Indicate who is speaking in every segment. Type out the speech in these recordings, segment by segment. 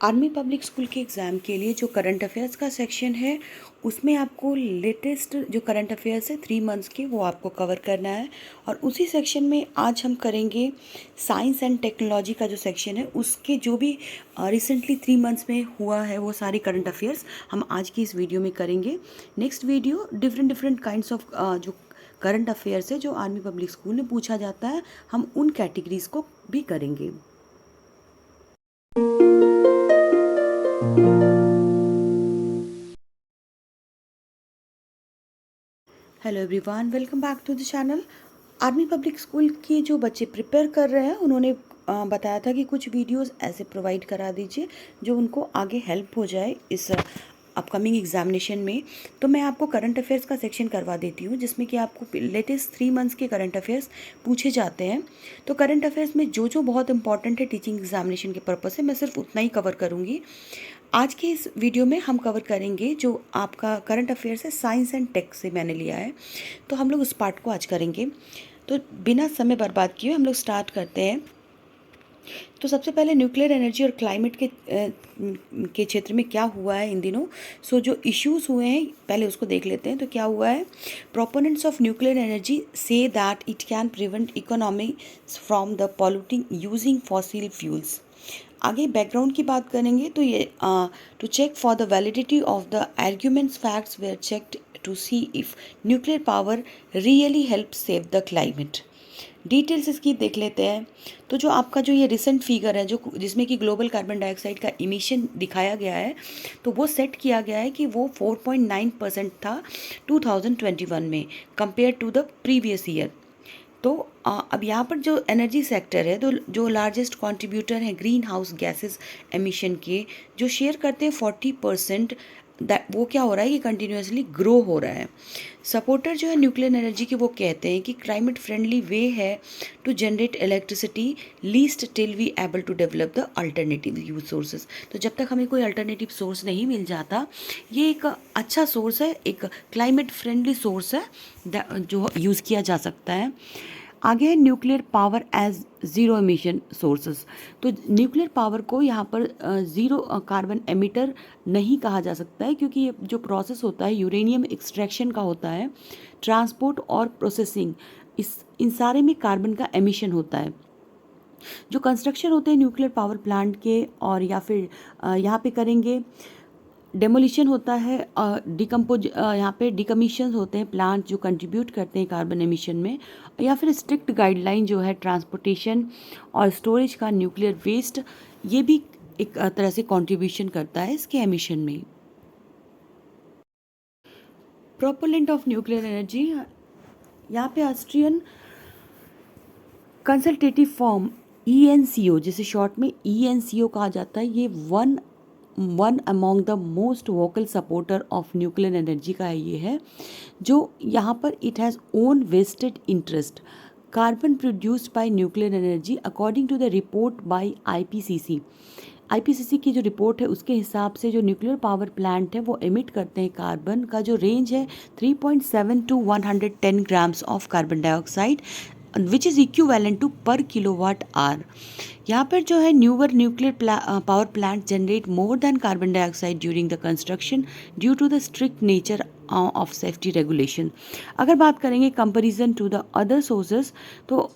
Speaker 1: Army public school के exam के लिए जो करंट अफेयर्स का सेक्शन है उसमें आपको लेटेस्ट जो करंट अफेयर्स है 3 मंथ्स के वो आपको कवर करना है। और उसी सेक्शन में आज हम करेंगे साइंस एंड टेक्नोलॉजी का जो सेक्शन है उसके जो भी रिसेंटली 3 मंथ्स में हुआ है वो सारे करंट अफेयर्स हम आज की इस वीडियो में करेंगे। Next video different different kinds of जो करंट अफेयर्स है जो आर्मी पब्लिक स्कूल में पूछा जाता है हम उन कैटेगरीज को भी करेंगे। Hello everyone, welcome back to the channel. Army public school के जो बच्चे प्रिपेयर कर रहे हैं उन्होंने बताया था कि कुछ वीडियोस ऐसे प्रोवाइड करा दीजिए जो उनको आगे हेल्प हो जाए इस अपकमिंग एग्जामिनेशन में। तो मैं आपको करंट अफेयर्स का सेक्शन करवा देती हूँ जिसमें कि आपको लेटेस्ट 3 मंथ्स के करंट अफेयर्स पूछे जाते हैं। तो करंट अफेयर्स में जो जो बहुत इंपॉर्टेंट है टीचिंग एग्जामिनेशन के पर्पज़ से मैं सिर्फ उतना ही कवर करूँगी। आज के इस वीडियो में हम कवर करेंगे जो आपका करंट अफेयर्स है साइंस एंड टेक से मैंने लिया है, तो हम लोग उस पार्ट को आज करेंगे। तो बिना समय बर्बाद किए हम लोग स्टार्ट करते हैं। तो सबसे पहले न्यूक्लियर एनर्जी और क्लाइमेट के क्षेत्र में क्या हुआ है इन दिनों। जो इश्यूज हुए हैं पहले उसको देख लेते हैं। तो क्या हुआ है, proponents of nuclear energy say that it can prevent economy from the polluting using fossil fuels. आगे बैकग्राउंड की बात करेंगे तो ये to check for the validity of the arguments facts were checked to see if nuclear power really help save the climate. Details इसकी देख लेते हैं। तो जो आपका जो ये रिसेंट फिगर है जो जिसमें कि ग्लोबल कार्बन डाइऑक्साइड का इमिशन दिखाया गया है तो वो सेट किया गया है कि वो 4.9% था 2021 में compare to the previous year. तो अब यहाँ पर जो एनर्जी सेक्टर है तो जो लार्जेस्ट कंट्रीब्यूटर हैं ग्रीन हाउस गैसेस एमिशन के जो शेयर करते हैं 40%, दैट वो क्या हो रहा है कि कंटिन्यूसली ग्रो हो रहा है। सपोर्टर जो है न्यूक्लियर एनर्जी के वो कहते हैं कि क्लाइमेट फ्रेंडली वे है to generate electricity least till we able to develop the alternative use sources. तो जब तक हमें कोई अल्टरनेटिव सोर्स नहीं मिल जाता ये एक अच्छा सोर्स है, एक क्लाइमेट फ्रेंडली सोर्स है जो यूज़ किया जा सकता है। आगे है nuclear power as zero emission sources. तो न्यूक्लियर पावर को यहाँ पर ज़ीरो कार्बन एमिटर नहीं कहा जा सकता है क्योंकि ये जो प्रोसेस होता है यूरेनियम एक्सट्रैक्शन का होता है, ट्रांसपोर्ट और प्रोसेसिंग इन सारे में कार्बन का एमिशन होता है। जो कंस्ट्रक्शन होते हैं न्यूक्लियर पावर प्लांट के और या फिर यहाँ पे करेंगे डेमोलिशन होता है, डिकम्पोज यहाँ पे डिकमीशन होते हैं प्लांट जो कंट्रीब्यूट करते हैं कार्बन एमिशन में, या फिर स्ट्रिक्ट गाइडलाइन जो है ट्रांसपोर्टेशन और स्टोरेज का न्यूक्लियर वेस्ट ये भी एक तरह से कंट्रीब्यूशन करता है इसके एमिशन में। प्रोपोलेंट ऑफ न्यूक्लियर एनर्जी, यहाँ पे ऑस्ट्रियन कंसल्टेटिव फॉर्म ENCO जिसे शॉर्ट में ENCO कहा जाता है, ये one among the most vocal supporter of nuclear energy का ये है जो यहाँ पर it has own vested interest carbon produced by nuclear energy according to the report by IPCC की जो रिपोर्ट है उसके हिसाब से जो न्यूक्लियर पावर प्लांट है वो एमिट करते हैं कार्बन का जो रेंज है 3.7 to 110 grams of carbon dioxide which is equivalent to per kilowatt hour. यहाँ पर जो है newer nuclear power plant generate more than carbon dioxide during the construction due to the strict nature of safety regulation. अगर बात करेंगे comparison to the other sources तो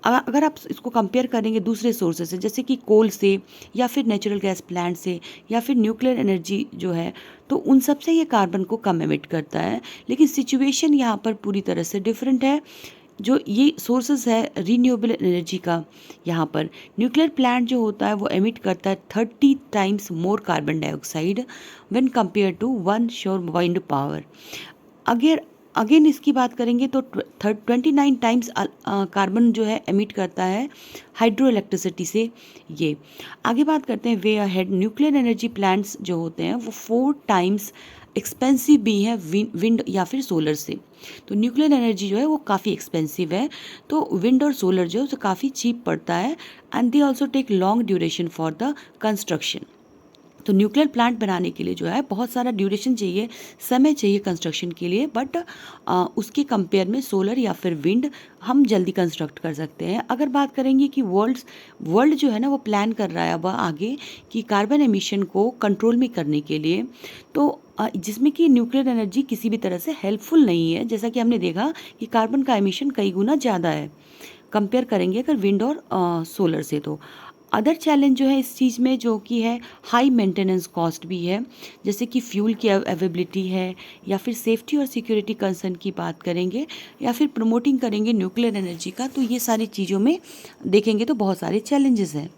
Speaker 1: अगर आप इसको कंपेयर करेंगे दूसरे सोर्सेज से जैसे कि कोल से या फिर नेचुरल गैस प्लांट से या फिर न्यूक्लियर एनर्जी जो है तो उन सब से ये कार्बन को कम एमिट करता है। लेकिन सिचुएशन यहाँ पर पूरी तरह से डिफरेंट है। जो ये सोर्सेज है रीन्यूएबल एनर्जी का, यहाँ पर न्यूक्लियर प्लांट जो होता है वो एमिट करता है 30 times more carbon dioxide when compare to onshore wind power. अगर अगेन इसकी बात करेंगे तो 29 टाइम्स कार्बन जो है एमिट करता है हाइड्रो इलेक्ट्रिसिटी से। ये आगे बात करते हैं way ahead nuclear energy plants जो होते हैं वो 4 टाइम्स एक्सपेंसिव भी है विंड या फिर सोलर से। तो न्यूक्लियर एनर्जी जो है वो काफ़ी एक्सपेंसिव है, तो विंड और सोलर जो है उसे काफ़ी चीप पड़ता है and they also take long duration for the construction. तो न्यूक्लियर प्लांट बनाने के लिए जो है बहुत सारा ड्यूरेशन चाहिए, समय चाहिए कंस्ट्रक्शन के लिए, बट उसके कंपेयर में सोलर या फिर विंड हम जल्दी कंस्ट्रक्ट कर सकते हैं। अगर बात करेंगे कि वर्ल्ड जो है ना वो प्लान कर रहा है अब आगे कि कार्बन एमिशन को कंट्रोल में करने के लिए, तो जिसमें कि न्यूक्लियर एनर्जी किसी भी तरह से हेल्पफुल नहीं है, जैसा कि हमने देखा कि कार्बन का एमिशन कई गुना ज़्यादा है कंपेयर करेंगे अगर विंड और सोलर से। तो अदर चैलेंज जो है इस चीज़ में जो कि है हाई मेंटेनेंस कॉस्ट भी है, जैसे कि फ्यूल की अवेलेबिलिटी है, या फिर सेफ्टी और सिक्योरिटी कंसर्न की बात करेंगे, या फिर प्रमोटिंग करेंगे न्यूक्लियर एनर्जी का, तो ये सारी चीज़ों में देखेंगे तो बहुत सारे चैलेंजेस हैं।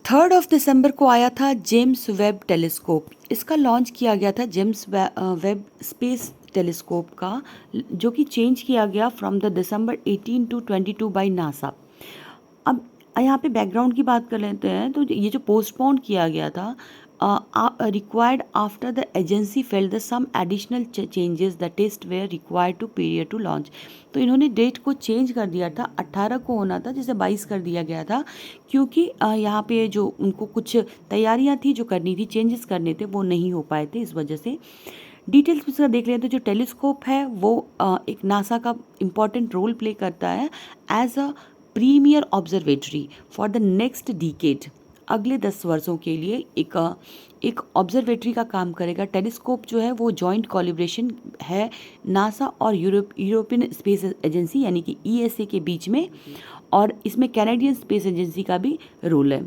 Speaker 1: 3 दिसंबर को आया था जेम्स वेब टेलीस्कोप। इसका लॉन्च किया गया था जेम्स वेब स्पेस टेलीस्कोप का, जो कि चेंज किया गया from the December 18 to 22 by NASA. अब यहाँ पे बैकग्राउंड की बात कर लेते हैं, तो ये जो पोस्टपोन किया गया था required after the agency failed the some additional changes the test were required to period to launch. तो इन्होंने डेट को चेंज कर दिया था, 18 को होना था जिसे 22 कर दिया गया था, क्योंकि यहाँ पे जो उनको कुछ तैयारियाँ थी जो करनी थी, चेंजेस करने थे, वो नहीं हो पाए थे, इस वजह से। डिटेल्स में इसका देख लेते हैं। जो टेलीस्कोप है वो एक नासा का इम्पॉर्टेंट रोल प्ले करता है as a premier observatory for the next decade. अगले 10 वर्षों के लिए एक ऑब्जर्वेटरी का काम करेगा। टेलीस्कोप जो है वो जॉइंट कोलैबोरेशन है नासा और यूरोपियन स्पेस एजेंसी यानी कि ईएसए के बीच में, और इसमें कैनेडियन स्पेस एजेंसी का भी रोल है।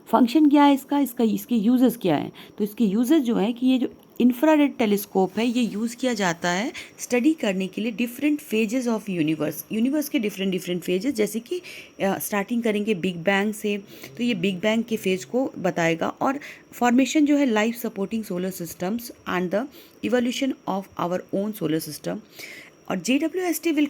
Speaker 1: फंक्शन क्या है इसके यूजेस क्या हैं? तो इसके यूजेस जो है कि ये जो इंफ्रारेड टेलीस्कोप है ये यूज़ किया जाता है स्टडी करने के लिए डिफरेंट फेजेस ऑफ यूनिवर्स के डिफरेंट फेजेस, जैसे कि स्टार्टिंग करेंगे बिग बैंग से, तो ये बिग बैंग के फेज को बताएगा, और फॉर्मेशन जो है life supporting solar systems and the evolution of our own solar system. और JWST will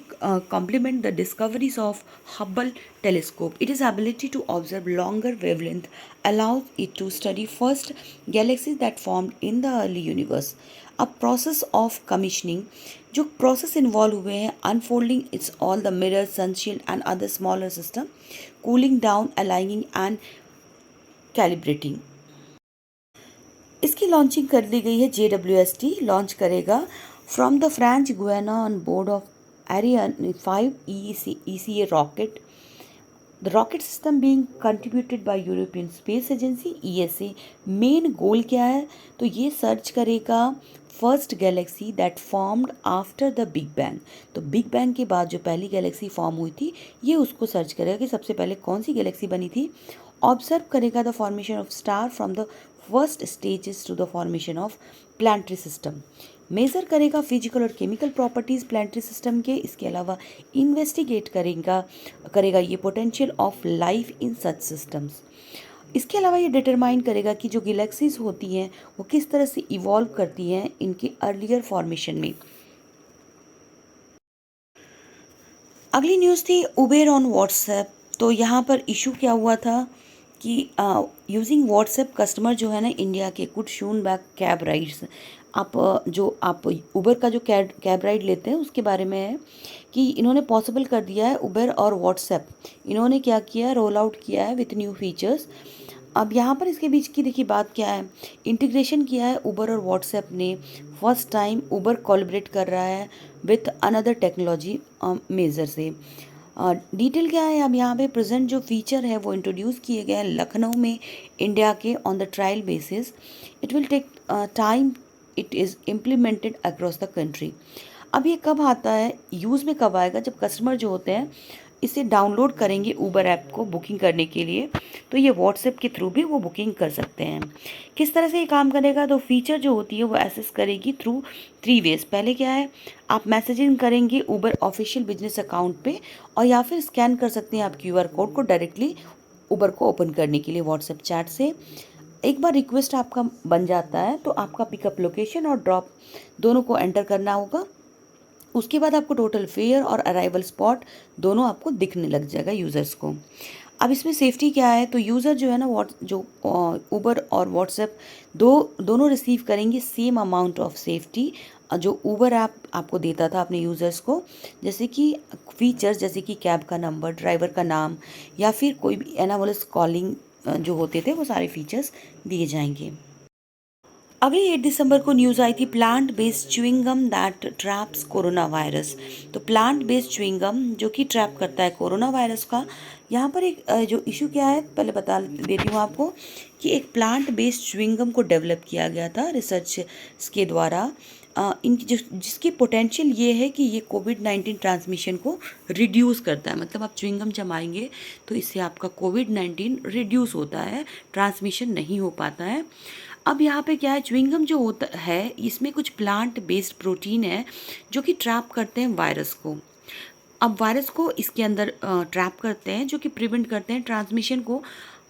Speaker 1: complement the discoveries of Hubble telescope. Its ability to observe longer wavelength allows it to study first galaxies that formed in the early universe. A process of commissioning, जो process involve हुए हैं unfolding its all the mirrors, sunshield and other smaller system, cooling down, aligning and calibrating. इसकी launching कर दी गई है। JWST launch करेगा from the French Guiana on board of Ariane 5 ECA rocket. The rocket system being contributed by European Space Agency ESA. Main goal क्या है? तो ये search करेगा first Galaxy that formed after the big bang. तो big bang के बाद जो पहली गैलेक्सी फॉर्म हुई थी ये उसको सर्च करेगा कि सबसे पहले कौन सी गैलेक्सी बनी थी। ऑब्जर्व करेगा the formation of star from the first stages to the formation of planetary system. Measure करेगा फिजिकल और केमिकल प्रॉपर्टीज़ प्लानिटरी सिस्टम के। इसके अलावा इन्वेस्टिगेट करेगा ये potential of life in such systems. इसके अलावा ये डिटरमाइन करेगा कि जो गैलेक्सीज होती हैं वो किस तरह से इवॉल्व करती हैं इनके अर्लियर फॉर्मेशन में। अगली न्यूज़ थी उबेर ऑन व्हाट्सएप। तो यहाँ पर इशू क्या हुआ था कि यूजिंग व्हाट्सएप कस्टमर जो है ना इंडिया के कुड शून बैक कैब राइड्स। आप उबर का जो कैब राइड लेते हैं उसके बारे में है कि इन्होंने पॉसिबल कर दिया है। उबर और व्हाट्सएप इन्होंने क्या किया है, रोल आउट किया है विथ न्यू फीचर्स। अब यहाँ पर इसके बीच की देखिए बात क्या है, इंटीग्रेशन किया है उबर और व्हाट्सएप ने। फर्स्ट टाइम उबर कोलैबोरेट कर रहा है विथ अनदर टेक्नोलॉजी मेजर से। डिटेल क्या है, अब यहाँ पे प्रेजेंट जो फीचर है वो इंट्रोड्यूस किए गए हैं लखनऊ में इंडिया के on the trial basis. It will take time, it is implemented across the country. अब ये कब आता है, यूज़ में कब आएगा, जब कस्टमर जो होते हैं इसे डाउनलोड करेंगे उबर ऐप को बुकिंग करने के लिए, तो ये व्हाट्सएप के थ्रू भी वो बुकिंग कर सकते हैं। किस तरह से ये काम करेगा, तो फीचर जो होती है वो एसेस करेगी थ्रू 3 वेज। पहले क्या है, आप मैसेजिंग करेंगे उबर ऑफिशियल बिजनेस अकाउंट पे, और या फिर स्कैन कर सकते हैं आप QR कोड को डायरेक्टली उबर को ओपन करने के लिए व्हाट्सएप चैट से। एक बार रिक्वेस्ट आपका बन जाता है तो आपका पिकअप लोकेशन और ड्रॉप दोनों को एंटर करना होगा। उसके बाद आपको टोटल फेयर और अराइवल स्पॉट दोनों आपको दिखने लग जाएगा यूज़र्स को। अब इसमें सेफ्टी क्या है, तो यूज़र जो है ना उबर और व्हाट्सएप दोनों रिसीव करेंगे सेम अमाउंट ऑफ सेफ्टी जो उबर ऐप आपको देता था अपने यूज़र्स को, जैसे कि फीचर्स जैसे कि कैब का नंबर, ड्राइवर का नाम, या फिर कोई भी एनामोलस कॉलिंग जो होते थे वो सारे फीचर्स दिए जाएंगे। अगले 8 दिसंबर को न्यूज़ आई थी plant based chewing gum that traps corona virus. तो प्लांट बेस्ड च्युइंग गम जो कि ट्रैप करता है कोरोना वायरस का। यहाँ पर एक जो इशू क्या है पहले बता देती हूँ आपको कि एक प्लांट बेस्ड च्युइंग गम को डेवलप किया गया था रिसर्च के द्वारा। इनकी जिसकी पोटेंशियल ये है कि ये कोविड-19 ट्रांसमिशन को रिड्यूस करता है। मतलब आप च्युइंग गम जमाएंगे तो इससे आपका कोविड-19 रिड्यूस होता है, ट्रांसमिशन नहीं हो पाता है। अब यहाँ पे क्या है, च्युइंग गम जो होता है इसमें कुछ प्लांट बेस्ड प्रोटीन है जो कि ट्रैप करते हैं वायरस को। अब वायरस को इसके अंदर ट्रैप करते हैं जो कि प्रिवेंट करते हैं ट्रांसमिशन को।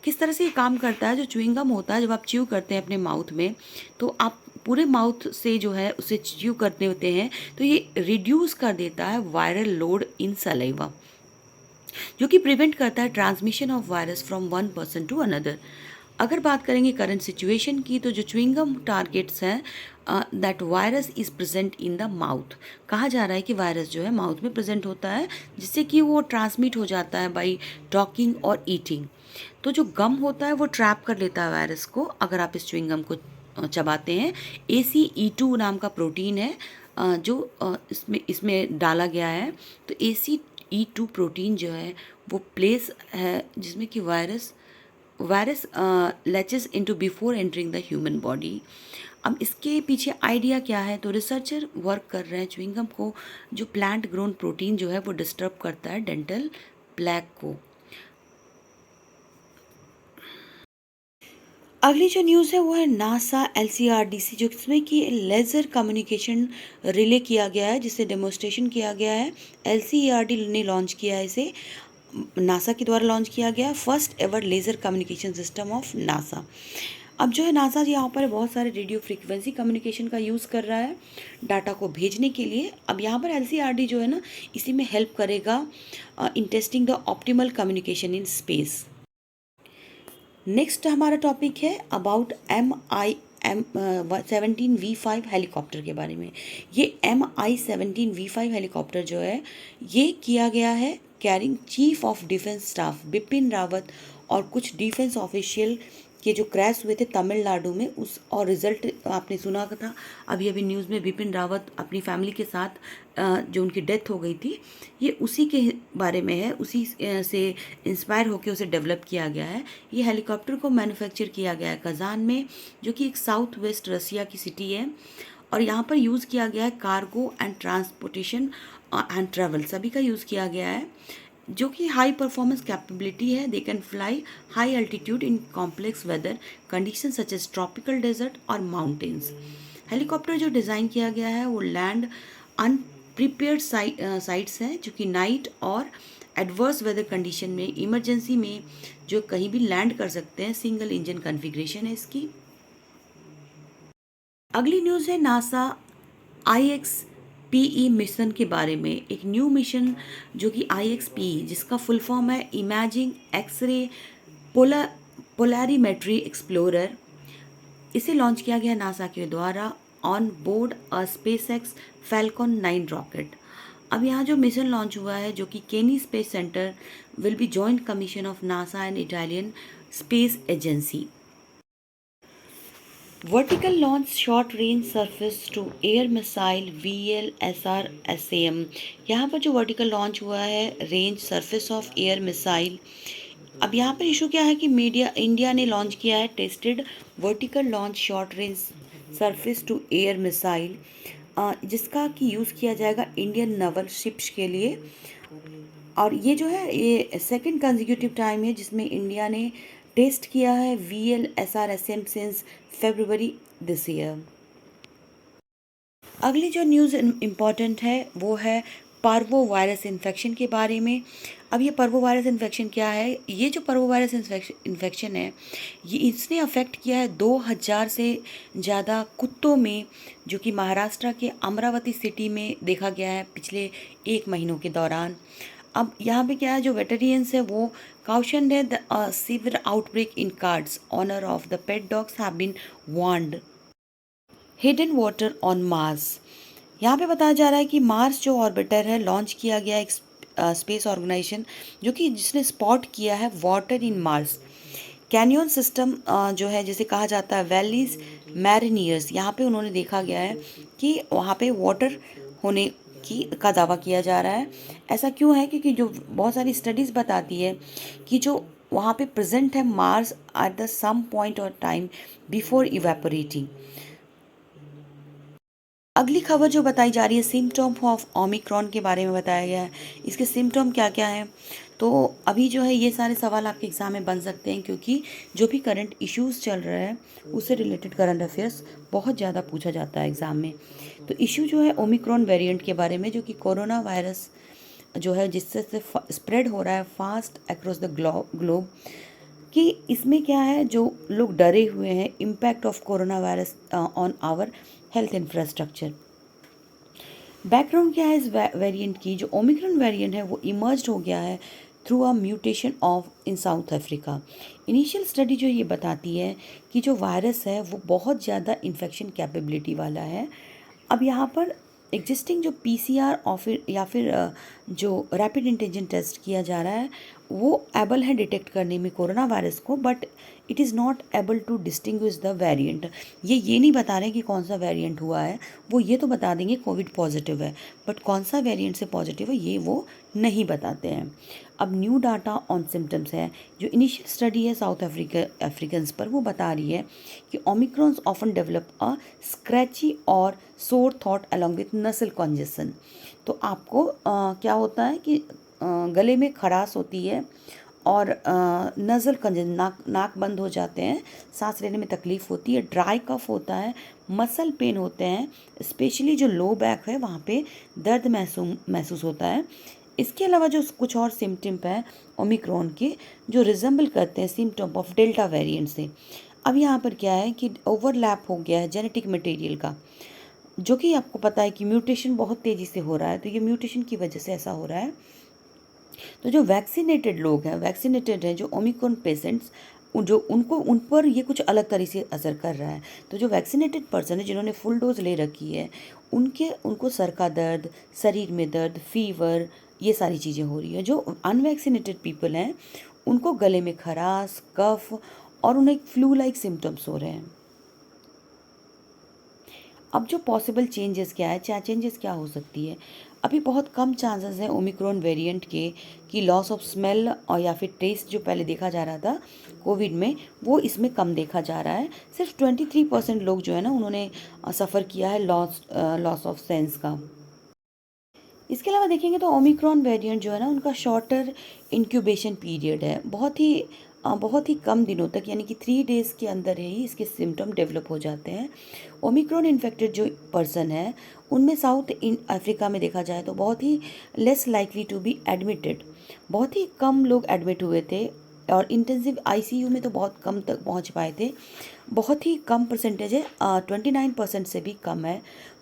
Speaker 1: किस तरह से ये काम करता है, जो च्युइंग गम होता है जब आप च्यू करते हैं अपने माउथ में तो आप पूरे माउथ से जो है उसे च्यू करते होते हैं तो ये रिड्यूस कर देता है वायरल लोड इन सलाइवा, जो कि प्रिवेंट करता है transmission of virus from one person to another. अगर बात करेंगे करंट सिचुएशन की तो जो च्युइंगम टारगेट्स हैं that virus is present in the mouth. कहा जा रहा है कि वायरस जो है माउथ में प्रेजेंट होता है जिससे कि वो ट्रांसमिट हो जाता है बाई टॉकिंग और ईटिंग। तो जो गम होता है वो ट्रैप कर लेता है वायरस को अगर आप इस च्युइंगम को चबाते हैं। ACE2 नाम का प्रोटीन है जो इसमें डाला गया है। तो ACE2 प्रोटीन जो है वो प्लेस है जिसमें कि virus latches into before entering the human body. अब इसके पीछे आइडिया क्या है, तो रिसर्चर वर्क कर रहे हैं च्युइंगम को जो प्लांट ग्रोन प्रोटीन जो है वो डिस्टर्ब करता है डेंटल प्लैक को। अगली जो न्यूज़ है वो है नासा LCRDC जो इसमें कि लेज़र कम्युनिकेशन रिले किया गया है जिसे डेमोस्ट्रेशन किया गया है। LCERD ने लॉन्च किया है इसे, नासा के द्वारा लॉन्च किया गया first ever laser communication system of NASA. अब जो है नासा यहाँ पर बहुत सारे रेडियो फ्रीक्वेंसी कम्युनिकेशन का यूज़ कर रहा है डाटा को भेजने के लिए। अब यहाँ पर LCRD जो है ना इसी में हेल्प करेगा in testing the optimal communication in space. Next हमारा टॉपिक है अबाउट MI-17V5 हेलीकॉप्टर के बारे में। ये MI-17V5 हेलीकॉप्टर जो है ये किया गया है carrying chief of defence staff Bipin Rawat और कुछ डिफेंस ऑफिशियल के जो क्रैश हुए थे तमिलनाडु में उस, और रिजल्ट आपने सुना था अभी अभी न्यूज़ में बिपिन रावत अपनी फैमिली के साथ जो उनकी डेथ हो गई थी ये उसी के बारे में है, उसी से इंस्पायर होकर उसे डेवलप किया गया है। ये हेलीकॉप्टर को मैन्युफैक्चर किया गया है कजान में जो कि एक साउथ वेस्ट रसिया की सिटी है और यहाँ पर यूज़ किया गया है cargo and transportation and travel सभी का यूज़ किया गया है जो कि हाई परफॉर्मेंस कैपेबिलिटी है। They can fly high altitude in complex weather condition such as tropical desert और माउंटेन्स। हेलीकॉप्टर जो डिज़ाइन किया गया है वो लैंड अनप्रिपेयर्ड साइट्स हैं जो कि नाइट और एडवर्स वेदर कंडीशन में इमरजेंसी में जो कहीं भी लैंड कर सकते हैं। सिंगल इंजन कॉन्फ़िगरेशन है इसकी। अगली न्यूज़ है नासा IXPE मिशन के बारे में। एक न्यू मिशन जो कि IXPE जिसका फुल फॉर्म है इमेजिंग एक्सरे पोलैरिमेट्री एक्सप्लोरर, इसे लॉन्च किया गया नासा के द्वारा on board a SpaceX Falcon 9 rocket. अब यहाँ जो मिशन लॉन्च हुआ है जो कि Kennedy space center will be joint commission of NASA and Italian space agency. Vertical launch short range surface to air missile VLSR-SAM। यहाँ पर जो वर्टिकल लॉन्च हुआ है range surface of air missile. अब यहाँ पर इशू क्या है कि इंडिया ने लॉन्च किया है tested vertical launch short range surface to air missile जिसका कि यूज़ किया जाएगा इंडियन नवल शिप्स के लिए। और ये जो है ये सेकंड कंसेक्यूटिव टाइम है जिसमें इंडिया ने टेस्ट किया है VLSR-SM since February this year. अगली जो न्यूज़ इम्पॉर्टेंट है वो है पार्वो वायरस इन्फेक्शन के बारे में। अब ये पार्वो वायरस इन्फेक्शन क्या है, ये जो पार्वो वायरस इन्फेक्शन है ये इसने अफेक्ट किया है 2000 से ज़्यादा कुत्तों में जो कि महाराष्ट्र के अमरावती सिटी में देखा गया है पिछले 1 महीनों के दौरान। अब यहाँ पे क्या है जो वेटेरियंस है वो काउशन है the severe outbreak in cats owner of the pet dogs have been warned. Hidden water on Mars, यहाँ पे बताया जा रहा है कि मार्स जो ऑर्बिटर है लॉन्च किया गया एक स्पेस ऑर्गेनाइजेशन जो कि जिसने स्पॉट किया है water in Mars. Canyon system जो है जिसे कहा जाता है वैलीज मैरिनियर्स, यहाँ पे उन्होंने देखा गया है कि वहाँ पे वाटर होने की का दावा किया जा रहा है। ऐसा क्यों है? क्योंकि जो बहुत सारी स्टडीज़ बताती है कि जो वहाँ पे प्रेजेंट है Mars at the some point और टाइम बिफोर इवेपोरेटिंग। अगली खबर जो बताई जा रही है सिम्टम ऑफ ओमिक्रॉन के बारे में बताया गया है। इसके सिम्टम क्या क्या हैं? तो अभी जो है ये सारे सवाल आपके एग्जाम में बन सकते हैं, क्योंकि जो भी करंट इश्यूज चल रहे हैं उससे रिलेटेड करंट अफेयर्स बहुत ज़्यादा पूछा जाता है एग्ज़ाम में। तो इशू जो है ओमिक्रॉन वेरिएंट के बारे में, जो कि कोरोना वायरस जो है जिससे स्प्रेड हो रहा है फास्ट अक्रॉस द ग्लोब, कि इसमें क्या है, जो लोग डरे हुए हैं impact of corona virus on our health infrastructure. Background क्या है इस वेरिएंट की? जो ओमिक्रॉन वेरिएंट है वो इमर्ज हो गया है through a mutation of in south Africa. Initial study जो ये बताती है कि जो वायरस है वो बहुत ज़्यादा इन्फेक्शन कैपेबिलिटी वाला है। अब यहाँ पर एग्जिस्टिंग जो पीसीआर और फिर या फिर जो रैपिड एंटीजन टेस्ट किया जा रहा है वो एबल है डिटेक्ट करने में कोरोना वायरस को, but it is not able to distinguish the variant. ये नहीं बता रहे कि कौन सा वेरिएंट हुआ है, वो ये तो बता देंगे कोविड पॉजिटिव है, बट कौन सा वेरिएंट से पॉजिटिव है ये वो नहीं बताते हैं। अब न्यू डाटा ऑन सिम्टम्स है। जो इनिशियल स्टडी है साउथ अफ्रीकन्स पर, वो बता रही है कि ओमिक्रॉन्स ऑफन डेवलप अ स्क्रैची और सोर थॉट अलॉन्ग विथ नसल कॉन्जेशन। तो आपको क्या होता है कि गले में खराश होती है और नज़ल कंजन नाक बंद हो जाते हैं, सांस लेने में तकलीफ़ होती है, ड्राई कफ होता है, मसल पेन होते हैं, स्पेशली जो लो बैक है वहाँ पे दर्द महसूस होता है। इसके अलावा जो कुछ और सिम्टम है ओमिक्रॉन के जो रिजेंबल करते हैं सिम्टम ऑफ डेल्टा वेरिएंट से। अब यहाँ पर क्या है कि ओवरलैप हो गया है जेनेटिक मटेरियल का, जो कि आपको पता है कि म्यूटेशन बहुत तेज़ी से हो रहा है, तो ये म्यूटेशन की वजह से ऐसा हो रहा है। तो जो वैक्सीनेटेड लोग हैं, वैक्सीनेटेड हैं जो ओमिक्रॉन पेशेंट्स, जो उन पर ये कुछ अलग तरीके से असर कर रहा है। तो जो वैक्सीनेटेड पर्सन है जिन्होंने फुल डोज ले रखी है उनको सर का दर्द, शरीर में दर्द, फीवर, ये सारी चीज़ें हो रही है। जो अनवैक्सीनेटेड पीपल हैं उनको गले में खराश, कफ और उन्हें फ्लू लाइक सिम्टम्स हो रहे हैं। अब जो पॉसिबल चेंजेस क्या है, चेंजेस क्या हो सकती है? अभी बहुत कम चांसेस हैं ओमिक्रॉन वेरिएंट के कि लॉस ऑफ स्मेल और या फिर टेस्ट जो पहले देखा जा रहा था कोविड में, वो इसमें कम देखा जा रहा है। सिर्फ 23% लोग जो है ना उन्होंने सफ़र किया है लॉस ऑफ सेंस का। इसके अलावा देखेंगे तो ओमिक्रॉन वेरिएंट जो है ना उनका शॉर्टर इंक्यूबेशन पीरियड है, बहुत ही कम दिनों तक, यानी कि 3 डेज़ के अंदर ही इसके सिम्टम डेवलप हो जाते हैं। ओमिक्रॉन इन्फेक्टेड जो पर्सन है उनमें साउथ इन अफ्रीका में देखा जाए तो बहुत ही less likely to be admitted, बहुत ही कम लोग एडमिट हुए थे, और इंटेंसिव आईसीयू में तो बहुत कम तक पहुंच पाए थे। बहुत ही कम परसेंटेज है, 29% से भी कम है।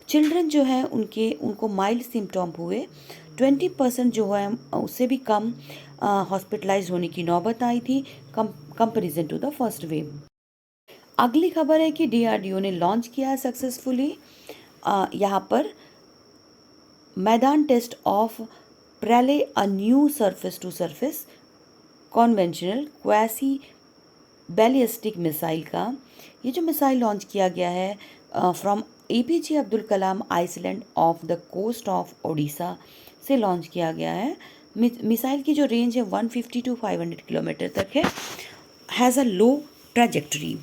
Speaker 1: चिल्ड्रन जो है उनको माइल्ड सिम्टम हुए, 20% जो है उससे भी कम हॉस्पिटलाइज होने की नौबत आई थी comparison to the first wave. अगली खबर है कि डीआरडीओ ने लॉन्च किया है सक्सेसफुली यहाँ पर मैदान test of Pralay, a new surface to surface conventional quasi ballistic missile का। ये जो मिसाइल लॉन्च किया गया है from APJ Abdul Kalam island off the coast of Odisha से लॉन्च किया गया है। मिसाइल की जो रेंज है 150 टू 500 किलोमीटर तक है, has a low trajectory.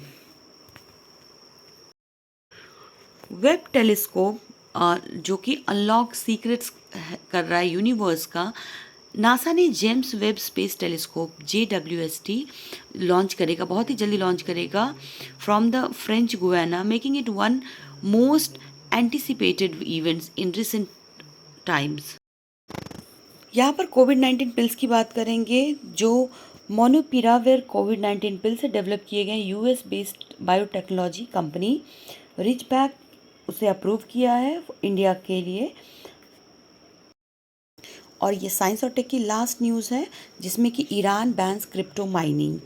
Speaker 1: Webb telescope जो कि अनलॉक सीक्रेट्स कर रहा है यूनिवर्स का, नासा ने James Webb space telescope JWST launch करेगा, बहुत ही जल्दी लॉन्च करेगा from the French Guiana, making it one most anticipated events in recent times. यहाँ पर कोविड-19 पिल्स की बात करेंगे जो मोनुपिराविर कोविड-19 पिल्स से डेवलप किए गए US बेस्ड बायोटेक्नोलॉजी कंपनी रिचबैक उसे अप्रूव किया है इंडिया के लिए। और ये साइंस और टेक की लास्ट न्यूज़ है जिसमें कि ईरान बैन्स क्रिप्टो माइनिंग।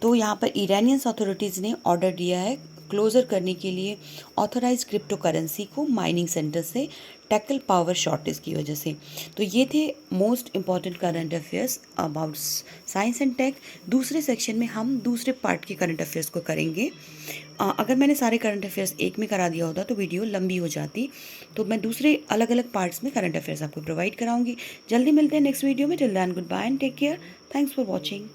Speaker 1: तो यहाँ पर ईरानियंस अथॉरिटीज़ ने ऑर्डर दिया है क्लोजर करने के लिए ऑथराइज क्रिप्टो करेंसी को माइनिंग सेंटर से टैकल पावर शॉर्टेज की वजह से। तो ये थे most important current affairs about science and tech. दूसरे सेक्शन में हम दूसरे पार्ट के करंट अफेयर्स को करेंगे। अगर मैंने सारे करंट अफेयर्स एक में करा दिया होता तो वीडियो लंबी हो जाती, तो मैं दूसरे अलग अलग पार्ट्स में करंट अफेयर्स आपको प्रोवाइड कराऊंगी। जल्दी मिलते हैं नेक्स्ट वीडियो में। Till then good bye and take care. Thanks for watching.